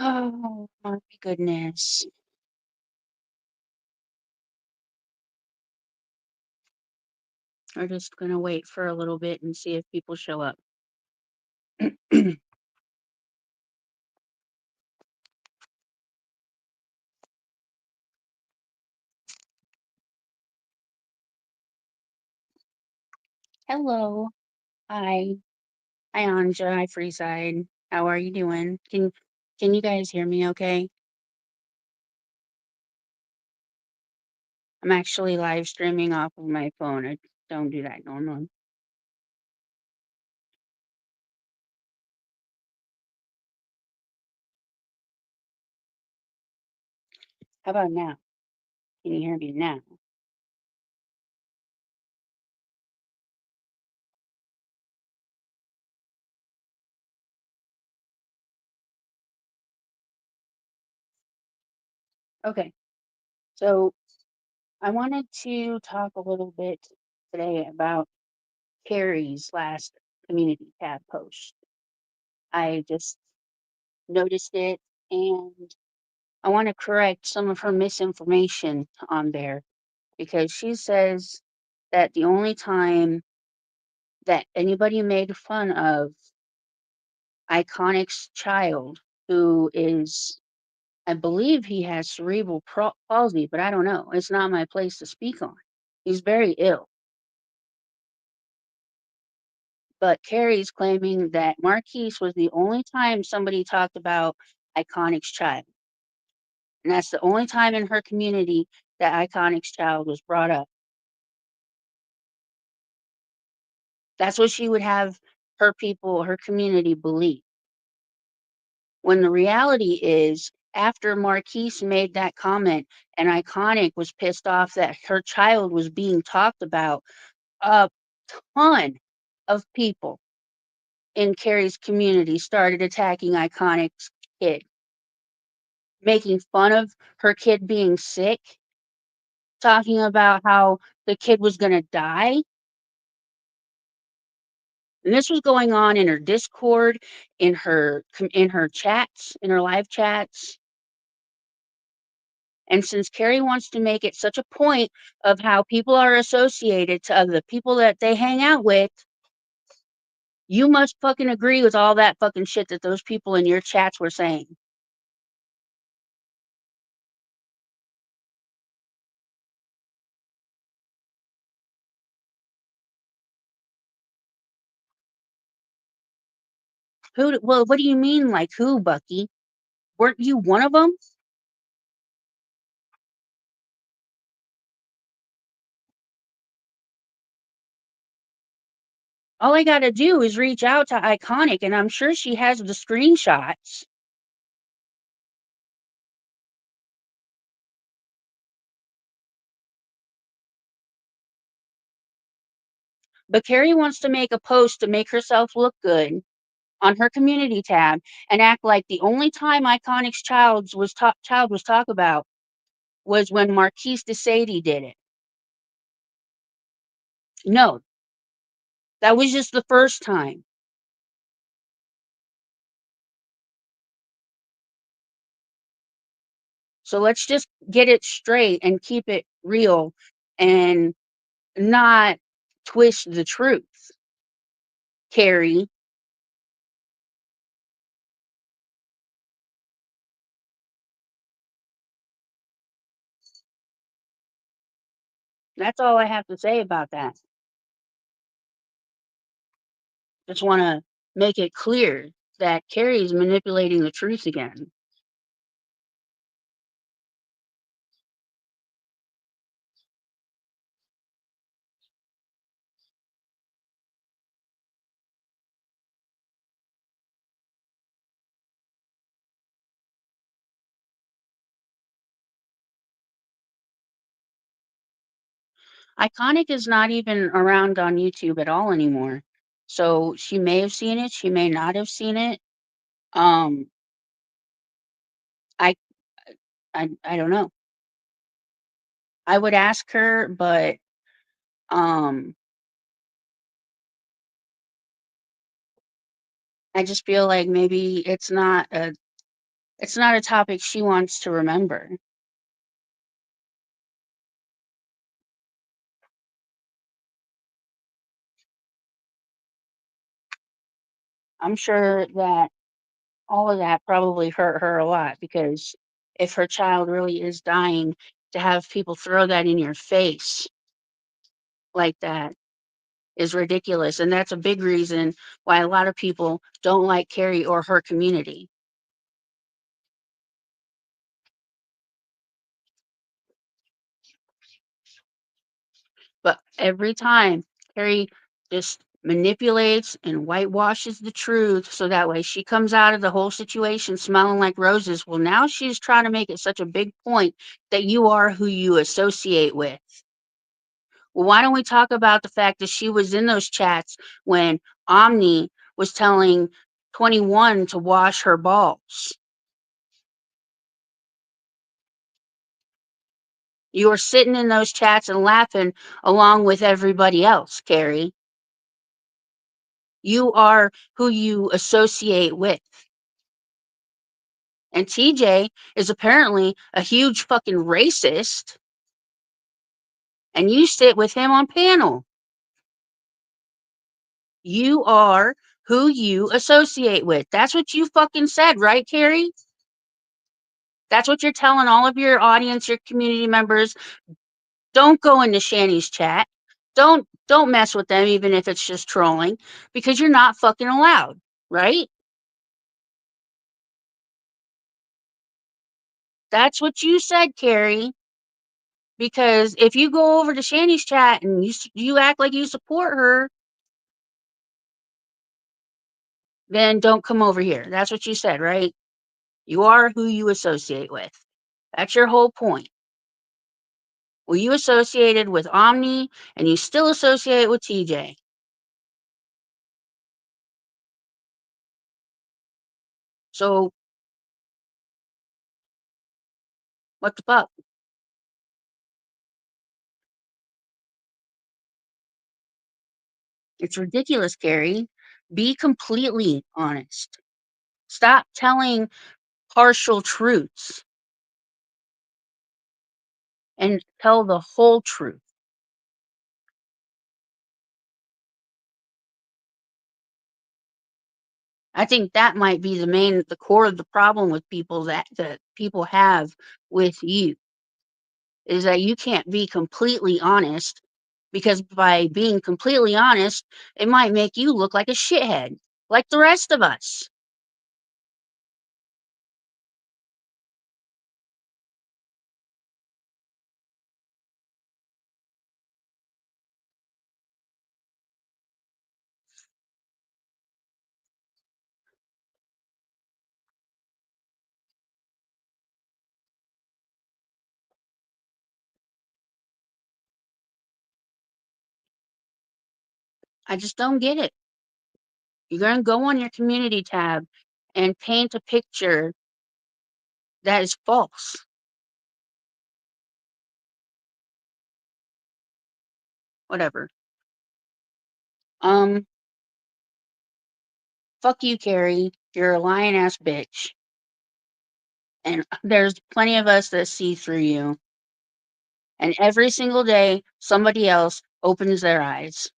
Oh my goodness. We're just gonna wait for a little bit and see if people show up. Hello. Hi. Hi, Anja. Hi, Freeside. How are you doing? Can you guys hear me okay? I'm actually live streaming off of my phone. I don't do that normally. How about now? Can you hear me now? Okay. So I wanted to talk a little bit today about Carrie's last community tab post. I just noticed it and I want to correct some of her misinformation on there because she says that the only time that anybody made fun of Iconic's child, who is, I believe he has cerebral palsy, but I don't know. It's not my place to speak on. He's very ill. But Carrie's claiming that Marquise was the only time somebody talked about Iconic's child. And that's the only time in her community that Iconic's child was brought up. That's what she would have her people, her community believe. When the reality is, after Marquise made that comment and Iconic was pissed off that her child was being talked about, a ton of people in Carrie's community started attacking Iconic's kid, making fun of her kid being sick, talking about how the kid was going to die. And this was going on in her Discord, in her chats, in her live chats. And since Carrie wants to make it such a point of how people are associated to the people that they hang out with, you must fucking agree with all that fucking shit that those people in your chats were saying. Well, what do you mean, like who, Bucky? Weren't you one of them? All I gotta do is reach out to Iconic, and I'm sure she has the screenshots. But Carrie wants to make a post to make herself look good on her community tab and act like the only time Iconic's child was talked about was when Marquise de Sade did it. No, that was just the first time. So let's just get it straight and keep it real and not twist the truth, Carrie. That's all I have to say about that. Just want to make it clear that Carrie is manipulating the truth again. Iconic is not even around on YouTube at all anymore. So she may have seen it, she may not have seen it. Um, I I don't know. I would ask her, but um, I just feel like maybe it's not a It's not a topic she wants to remember. I'm sure that all of that probably hurt her a lot because if her child really is dying, to have people throw that in your face like that is ridiculous, and that's a big reason why a lot of people don't like Carrie or her community. But every time Carrie just manipulates and whitewashes the truth so that way she comes out of the whole situation smelling like roses. Well, now she's trying to make it such a big point that you are who you associate with. Well, why don't we talk about the fact that she was in those chats when Omni was telling 21 to wash her balls? You were sitting in those chats and laughing along with everybody else, Carrie. You are who you associate with. And TJ is apparently a huge fucking racist, and you sit with him on panel. You are who you associate with. That's what you fucking said, right, Carrie? That's what you're telling all of your audience, your community members. Don't go into Shanny's chat. Don't mess with them, even if it's just trolling, because you're not fucking allowed, right? That's what you said, Carrie. Because if you go over to Shanny's chat and you act like you support her, then don't come over here. That's what you said, right? You are who you associate with. That's your whole point. Well, you associated with Omni and you still associate with TJ. So what the fuck? It's ridiculous, Carrie. Be completely honest. Stop telling partial truths and tell the whole truth. I think that might be the core of the problem with people that people have with you is that you can't be completely honest because by being completely honest, it might make you look like a shithead, like the rest of us. I just don't get it. You're going to go on your community tab and paint a picture that is false. Whatever. Um, fuck you, Carrie. You're a lying ass bitch. And there's plenty of us that see through you. And every single day, somebody else opens their eyes.